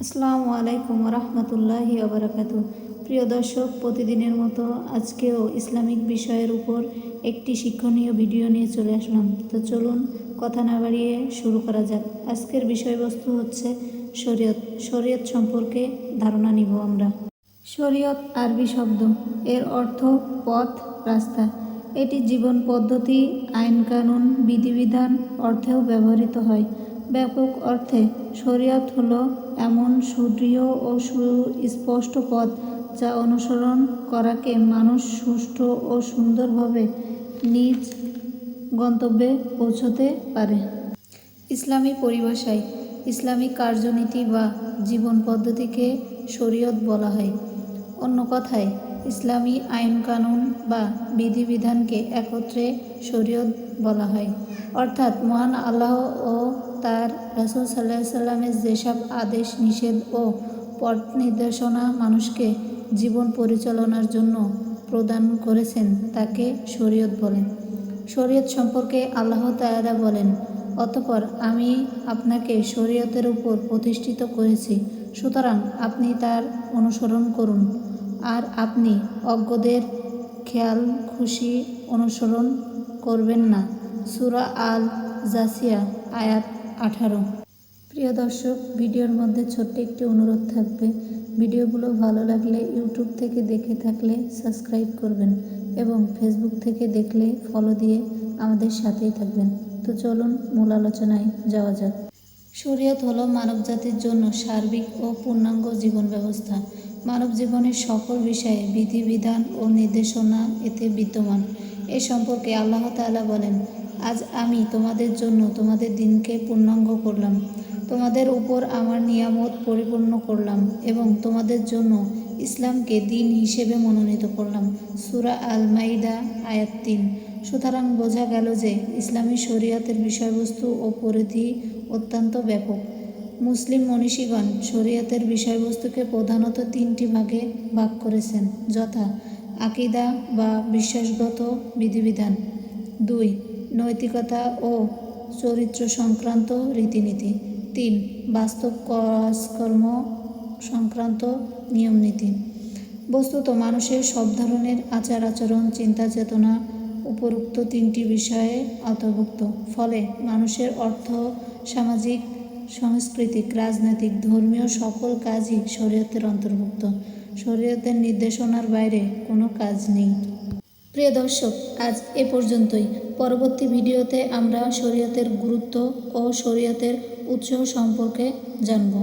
আসসালামু আলাইকুম রহমতুল্লাহি ওবরাকাতু। প্রিয় দর্শক, প্রতিদিনের মতো আজকেও ইসলামিক বিষয়ের উপর একটি শিক্ষণীয় ভিডিও নিয়ে চলে আসলাম। তো চলুন কথা না বাড়িয়ে শুরু করা যাক। আজকের বিষয়বস্তু হচ্ছে শরীয়ত। শরীয়ত সম্পর্কে ধারণা নিব আমরা। শরীয়ত আরবি শব্দ, এর অর্থ পথ, রাস্তা। এটি জীবন পদ্ধতি, আইন কানুন, বিধিবিধান অর্থেও ব্যবহৃত হয়। ব্যাপক অর্থে শরীয়ত হলো এমন সুদৃঢ় ও সুস্পষ্ট পথ যা অনুসরণ করাকে মানুষ সুষ্ঠু ও সুন্দরভাবে নিজ গন্তব্যে পৌঁছতে পারে। ইসলামী পরিভাষায় ইসলামিক কার্যনীতি বা জীবন পদ্ধতিকে শরীয়ত বলা হয়। অন্য কথায় ইসলামী আইন কানুন বা বিধিবিধানকে একত্রে শরীয়ত বলা হয়। অর্থাৎ মহান আল্লাহ ও তার রাসূল সাল্লাল্লাহু আলাইহি সাল্লামের যেসব আদেশ নিষেধ ও পথ নির্দেশনা মানুষকে জীবন পরিচালনার জন্য প্রদান করেছেন তাকে শরীয়ত বলে। শরীয়ত সম্পর্কে আল্লাহ তাআলা বলেন, অতঃপর আমি আপনাকে শরীয়তের উপর প্রতিষ্ঠিত করেছি, সুতরাং আপনি তার অনুসরণ করুন, আর আপনি অজ্ঞদের খেয়াল খুশি অনুসরণ করবেন না। সূরা আল জাসিয়া আয়াত 18। প্রিয় দর্শক, ভিডিওর মধ্যে ছোট্ট একটি অনুরোধ থাকবে, ভিডিওগুলো ভালো লাগলে ইউটিউব থেকে দেখে থাকলে সাবস্ক্রাইব করবেন এবং ফেসবুক থেকে দেখলে ফলো দিয়ে আমাদের সাথেই থাকবেন। তো চলুন মূল আলোচনায় যাওয়া যাক। শরীয়ত হলো মানবজাতির জন্য সার্বিক ও পূর্ণাঙ্গ জীবন ব্যবস্থা। মানব জীবনের সকল বিষয়ে বিধিবিধান ও নির্দেশনা এতে বিদ্যমান। এ সম্পর্কে আল্লাহ তাআলা বলেন, আজ আমি তোমাদের জন্য তোমাদের দিনকে পূর্ণাঙ্গ করলাম, তোমাদের উপর আমার নিয়ামত পরিপূর্ণ করলাম এবং তোমাদের জন্য ইসলামকে দিন হিসেবে মনোনীত করলাম। সূরা আল মাইদা আয়াত 3। সুতরাং বোঝা গেল যে ইসলামী শরীয়তের বিষয়বস্তু ও পরিধি অত্যন্ত ব্যাপক। মুসলিম মনীষীগণ শরীয়তের বিষয়বস্তুকে প্রধানত তিনটি ভাগে ভাগ করেছেন, যথা আকীদা বা বিশ্বাসগত বিধিবিধান, 2 নৈতিকতা ও চরিত্র সংক্রান্ত রীতিনীতি, 3 বাস্তব কাজকর্ম সংক্রান্ত নিয়মনীতি। বস্তুত মানুষের সব ধরনের আচার আচরণ, চিন্তা চেতনা উপরোক্ত তিনটি বিষয়ে অন্তর্ভুক্ত। ফলে মানুষের অর্থ, সামাজিক, সাংস্কৃতিক, রাজনৈতিক, ধর্মীয় সকল কাজই শরীয়তের অন্তর্ভুক্ত। শরীয়তের নির্দেশনার বাইরে কোনো কাজ নেই। প্রিয় দর্শক, আজ এ পর্যন্তই। পরবর্তী ভিডিওতে আমরা শরীয়তের গুরুত্ব ও শরীয়তের উৎস সম্পর্কে জানব।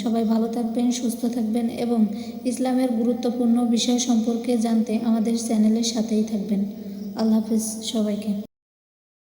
সবাই ভালো থাকবেন, সুস্থ থাকবেন এবং ইসলামের গুরুত্বপূর্ণ বিষয় সম্পর্কে জানতে আমাদের চ্যানেলের সাথেই থাকবেন। আল্লাহ হাফেজ সবাইকে।